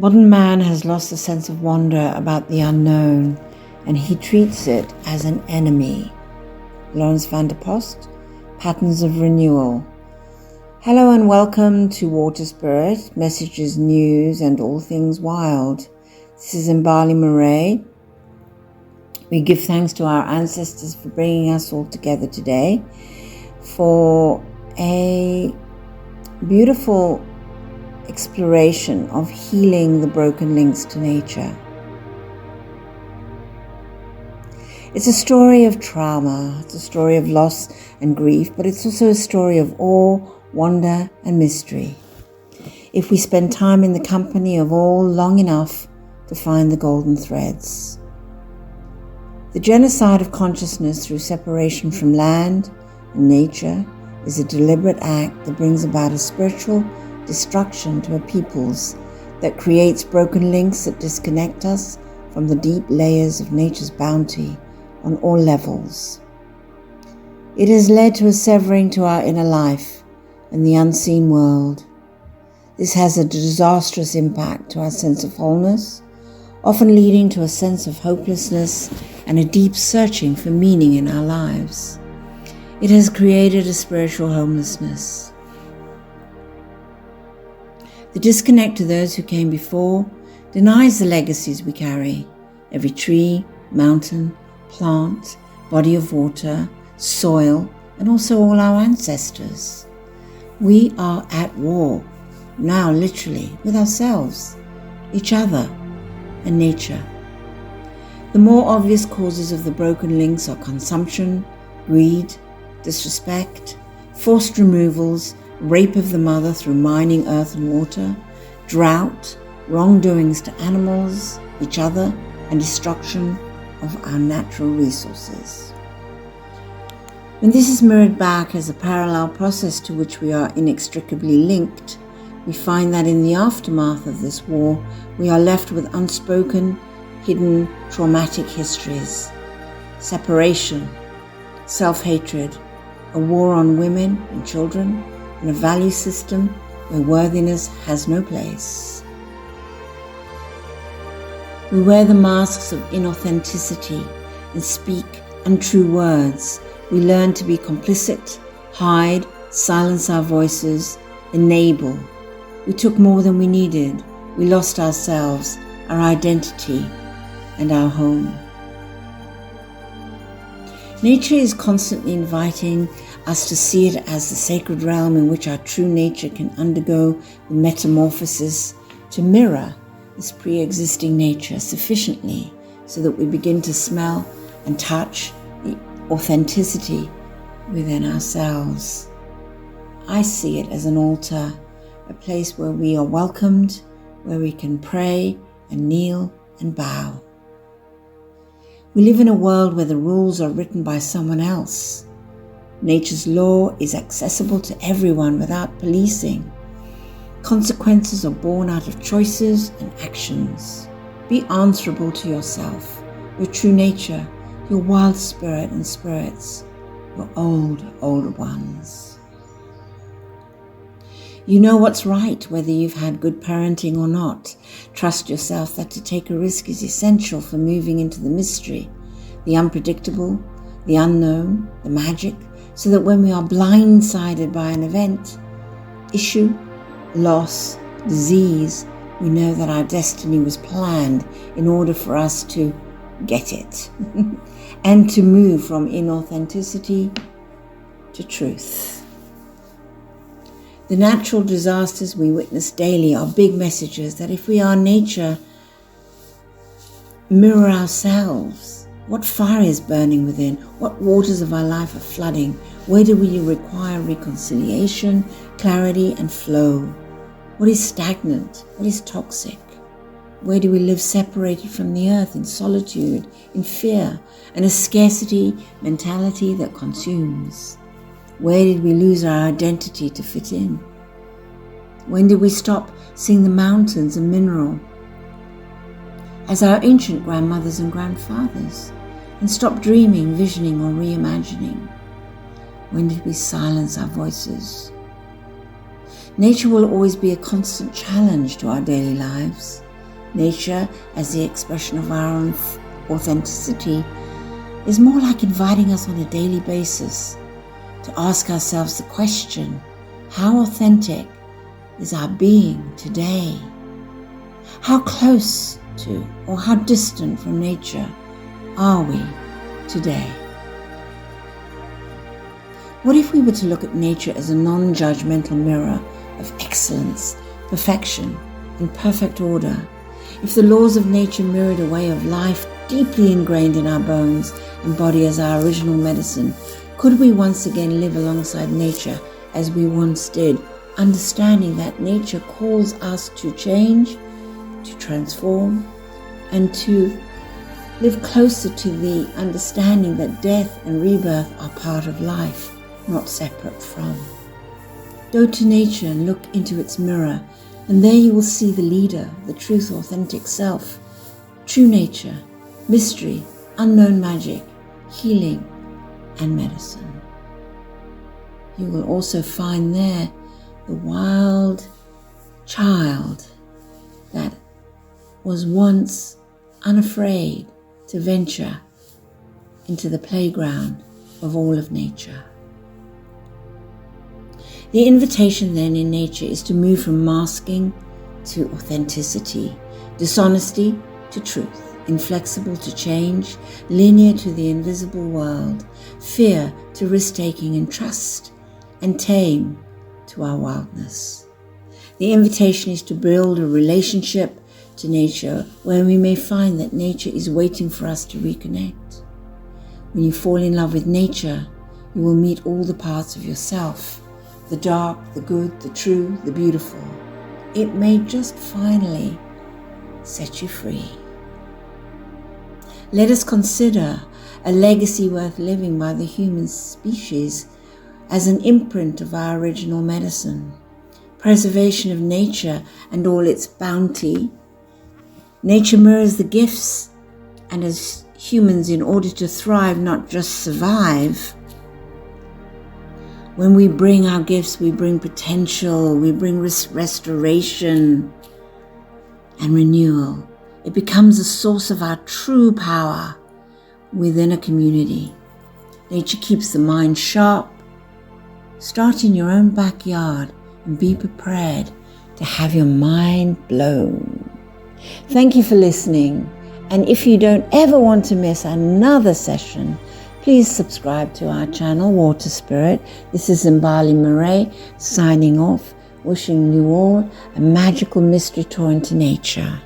Modern man has lost a sense of wonder about the unknown, and he treats it as an enemy. Lawrence van der Post, Patterns of Renewal. Hello and welcome to Waterspirit, messages, news, and all things wild. This is Mbali Marais. We give thanks to our ancestors for bringing us all together today for a beautiful exploration of healing the broken links to nature. It's a story of trauma, it's a story of loss and grief, but it's also a story of awe, wonder, and mystery. If we spend time in the company of all long enough to find the golden threads. The genocide of consciousness through separation from land and nature is a deliberate act that brings about a spiritual destruction to a peoples, that creates broken links that disconnect us from the deep layers of nature's bounty on all levels. It has led to a severing to our inner life and the unseen world. This has a disastrous impact to our sense of wholeness, often leading to a sense of hopelessness and a deep searching for meaning in our lives. It has created a spiritual homelessness. The disconnect to those who came before denies the legacies we carry. Every tree, mountain, plant, body of water, soil, and also all our ancestors. We are at war, now literally, with ourselves, each other, and nature. The more obvious causes of the broken links are consumption, greed, disrespect, forced removals, rape of the mother through mining earth and water, drought, wrongdoings to animals, each other, and destruction of our natural resources. When this is mirrored back as a parallel process to which we are inextricably linked, we find that in the aftermath of this war, we are left with unspoken, hidden, traumatic histories, separation, self-hatred, a war on women and children, and a value system where worthiness has no place. We wear the masks of inauthenticity and speak untrue words. We learn to be complicit, hide, silence our voices, enable. We took more than we needed. We lost ourselves, our identity, and our home. Nature is constantly inviting us to see it as the sacred realm in which our true nature can undergo the metamorphosis to mirror this pre-existing nature sufficiently so that we begin to smell and touch the authenticity within ourselves. I see it as an altar, a place where we are welcomed, where we can pray and kneel and bow. We live in a world where the rules are written by someone else. Nature's law is accessible to everyone without policing. Consequences are born out of choices and actions. Be answerable to yourself, your true nature, your wild spirit and spirits, your older ones. You know what's right, whether you've had good parenting or not. Trust yourself that to take a risk is essential for moving into the mystery, the unpredictable, the unknown, the magic, so that when we are blindsided by an event, issue, loss, disease, we know that our destiny was planned in order for us to get it and to move from inauthenticity to truth. The natural disasters we witness daily are big messages that if we are nature, mirror ourselves. What fire is burning within? What waters of our life are flooding? Where do we require reconciliation, clarity, and flow? What is stagnant? What is toxic? Where do we live separated from the earth in solitude, in fear, and a scarcity mentality that consumes? Where did we lose our identity to fit in? When did we stop seeing the mountains a mineral as our ancient grandmothers and grandfathers, and stop dreaming, visioning, or reimagining? When did we silence our voices? Nature will always be a constant challenge to our daily lives. Nature, as the expression of our own authenticity, is more like inviting us on a daily basis to ask ourselves the question, how authentic is our being today? How close to or how distant from nature are we today? What if we were to look at nature as a non-judgmental mirror of excellence, perfection, and perfect order? If the laws of nature mirrored a way of life deeply ingrained in our bones and body as our original medicine, could we once again live alongside nature as we once did, understanding that nature calls us to change, to transform, and to live closer to the understanding that death and rebirth are part of life, not separate from? Go to nature and look into its mirror, and there you will see the leader, the truth, authentic self, true nature, mystery, unknown magic, healing, and medicine. You will also find there the wild child that was once unafraid to venture into the playground of all of nature. The invitation then in nature is to move from masking to authenticity, dishonesty to truth, inflexible to change, linear to the invisible world, fear to risk-taking and trust, and tame to our wildness. The invitation is to build a relationship to nature where we may find that nature is waiting for us to reconnect. When you fall in love with nature, you will meet all the parts of yourself, the dark, the good, the true, the beautiful. It may just finally set you free. Let us consider a legacy worth living by the human species as an imprint of our original medicine. Preservation of nature and all its bounty. Nature mirrors the gifts, and as humans, in order to thrive, not just survive, when we bring our gifts, we bring potential, we bring restoration and renewal. It becomes a source of our true power within a community. Nature keeps the mind sharp. Start in your own backyard and be prepared to have your mind blown. Thank you for listening. And if you don't ever want to miss another session, please subscribe to our channel, Waterspirit. This is Mbali Marais signing off, wishing you all a magical mystery tour into nature.